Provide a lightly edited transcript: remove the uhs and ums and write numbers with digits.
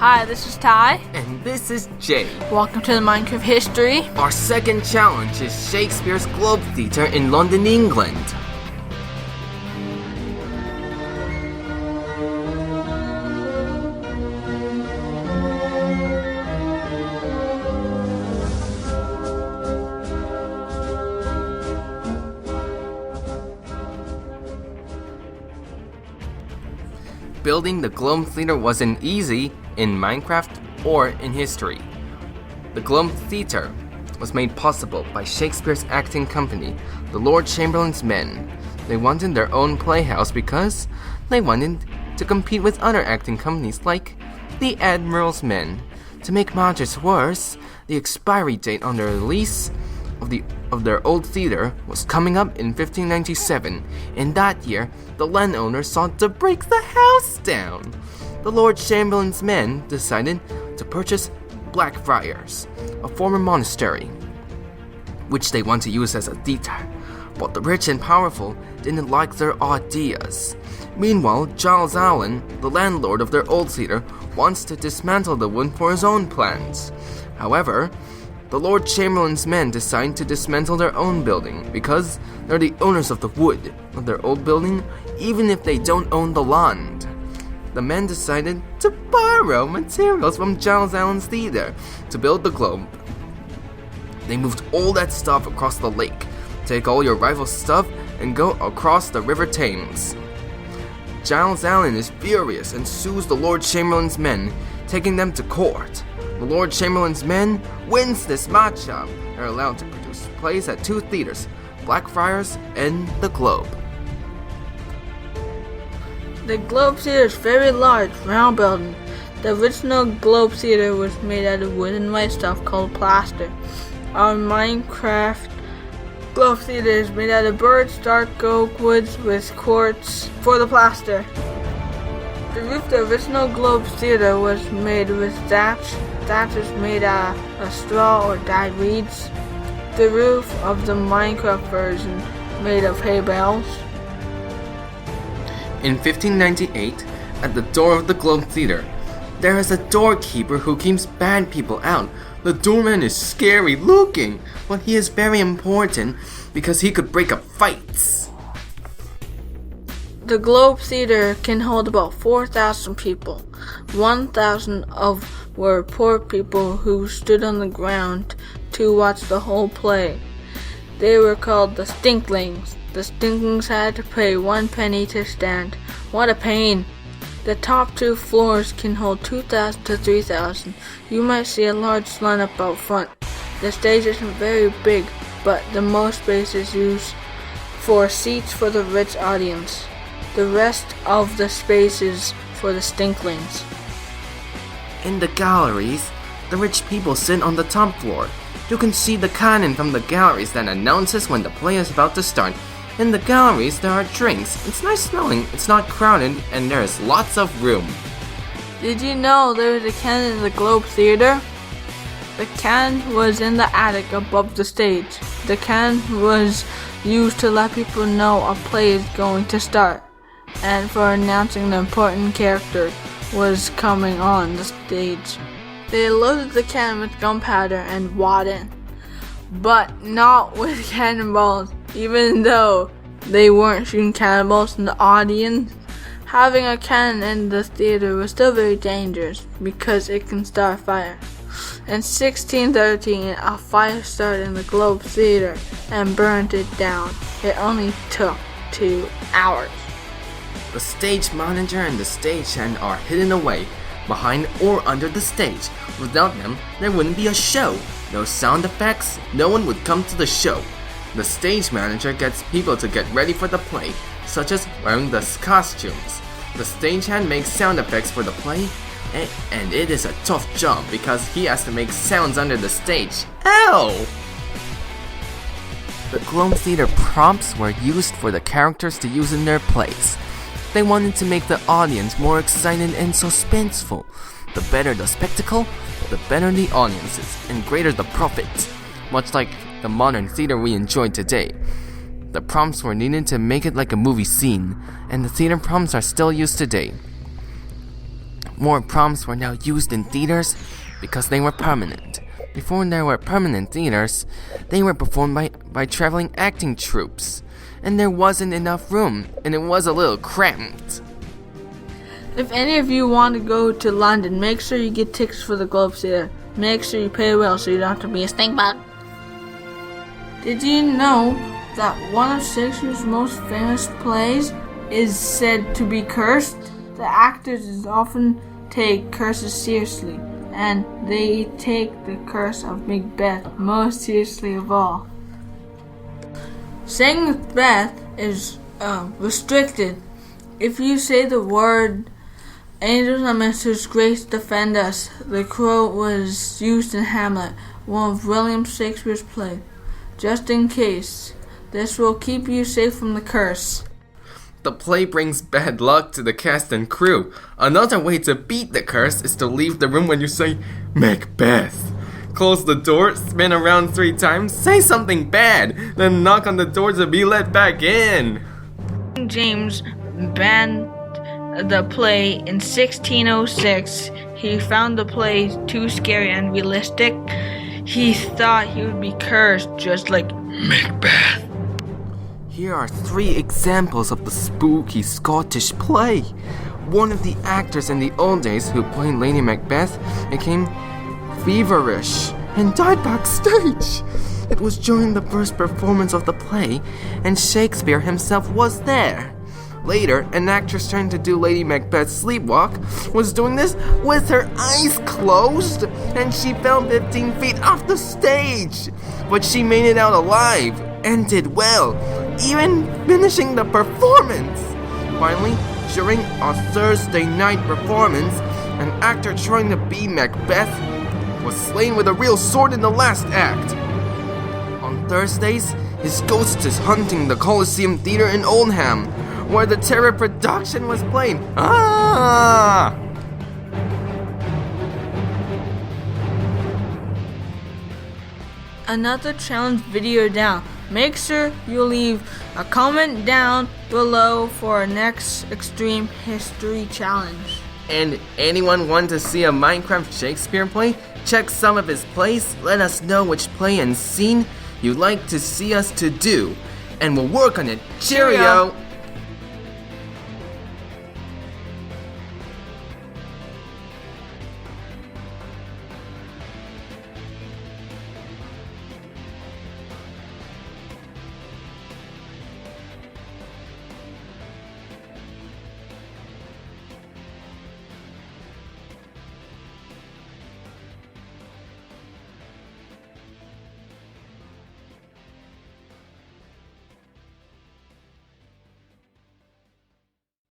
Hi, this is Ty. And this is Jay. Welcome to the Minecraft History. Our second challenge is Shakespeare's Globe Theatre in London, England. Building the Globe Theatre wasn't easy in Minecraft or in history. The Globe Theatre was made possible by Shakespeare's acting company, the Lord Chamberlain's Men. They wanted their own playhouse because they wanted to compete with other acting companies like the Admiral's Men. To make matters worse, the expiry date on their lease of their old theatre was coming up in 1597. In that year, the landowner sought to break the house down. The Lord Chamberlain's Men decided to purchase Blackfriars, a former monastery, which they want to use as a theatre. But the rich and powerful didn't like their ideas. Meanwhile, Giles Allen, the landlord of their old theatre, wants to dismantle the one for his own plans. However, the Lord Chamberlain's Men decide to dismantle their own building because they're the owners of the wood of their old building, even if they don't own the land. The men decided to borrow materials from Giles Allen's theatre to build the globe. They moved all that stuff across the lake, take all your rival's stuff, and go across the River Thames. Giles Allen is furious and sues the Lord Chamberlain's Men, taking them to court. The Lord Chamberlain's Men wins this matchup. They're allowed to produce plays at two theatres, Blackfriars and the Globe. The Globe Theatre is a very large, round building. The original Globe Theatre was made out of wood and white stuff called plaster. Our Minecraft Globe Theatre is made out of birch, dark oak woods with quartz for the plaster. The roof of the original Globe Theatre was made with thatch. Thatch is made out of straw or dyed reeds. The roof of the Minecraft version made of hay bales. In 1598, at the door of the Globe Theatre, there is a doorkeeper who keeps bad people out. The doorman is scary looking, but he is very important because he could break up fights. The Globe Theatre can hold about 4,000 people. 1,000 of were poor people who stood on the ground to watch the whole play. They were called the Stinklings. The Stinklings had to pay 1 penny to stand. What a pain! The top 2 floors can hold 2,000 to 3,000. You might see a large lineup out front. The stage isn't very big, but the most space is used for seats for the rich audience. The rest of the space is for the Stinklings. In the galleries, the rich people sit on the top floor. You can see the cannon from the galleries that announces when the play is about to start. In the galleries, there are drinks. It's nice smelling, it's not crowded, and there is lots of room. Did you know there was a cannon in the Globe Theatre? The cannon was in the attic above the stage. The cannon was used to let people know a play is going to start, and for announcing the important character was coming on the stage. They loaded the cannon with gunpowder and wadded, but not with cannonballs. Even though they weren't shooting cannonballs in the audience, having a cannon in the theater was still very dangerous because it can start a fire. In 1613, a fire started in the Globe Theatre and burned it down. It only took 2 hours. The stage manager and the stagehand are hidden away, behind or under the stage. Without them, there wouldn't be a show. No sound effects, no one would come to the show. The stage manager gets people to get ready for the play, such as wearing the costumes. The stagehand makes sound effects for the play, and it is a tough job because he has to make sounds under the stage. Ow! The Globe Theatre prompts were used for the characters to use in their plays. They wanted to make the audience more excited and suspenseful. The better the spectacle, the better the audiences, and greater the profit. Much like the modern theater we enjoy today. The prompts were needed to make it like a movie scene, and the theater prompts are still used today. More prompts were now used in theaters because they were permanent. Before there were permanent theaters, they were performed by traveling acting troupes. And there wasn't enough room, and it was a little cramped. If any of you want to go to London, make sure you get tickets for the Globe Theatre. Make sure you pay well so you don't have to be a stinkbug. Did you know that one of Shakespeare's most famous plays is said to be cursed? The actors often take curses seriously, and they take the curse of Macbeth most seriously of all. Saying Macbeth is restricted. If you say the word "Angels and Ministers, grace defend us," the quote was used in Hamlet, one of William Shakespeare's plays. Just in case, this will keep you safe from the curse. The play brings bad luck to the cast and crew. Another way to beat the curse is to leave the room when you say Macbeth. Close the door, spin around 3 times, say something bad, then knock on the door to be let back in. James banned the play in 1606. He found the play too scary and realistic. He thought he would be cursed just like Macbeth. Here are 3 examples of the spooky Scottish play. One of the actors in the old days who played Lady Macbeth became feverish and died backstage. It was during the first performance of the play, and Shakespeare himself was there. Later, an actress trying to do Lady Macbeth's sleepwalk was doing this with her eyes closed, and she fell 15 feet off the stage. But she made it out alive and did well, even finishing the performance. Finally, during a Thursday night performance, an actor trying to be Macbeth was slain with a real sword in the last act. On Thursdays, his ghost is hunting the Coliseum Theatre in Oldham, where the terror production was playing. Ah! Another challenge video down. Make sure you leave a comment down below for our next extreme history challenge. And anyone want to see a Minecraft Shakespeare play? Check some of his plays, let us know which play and scene you'd like to see us to do, and we'll work on it. Cheerio!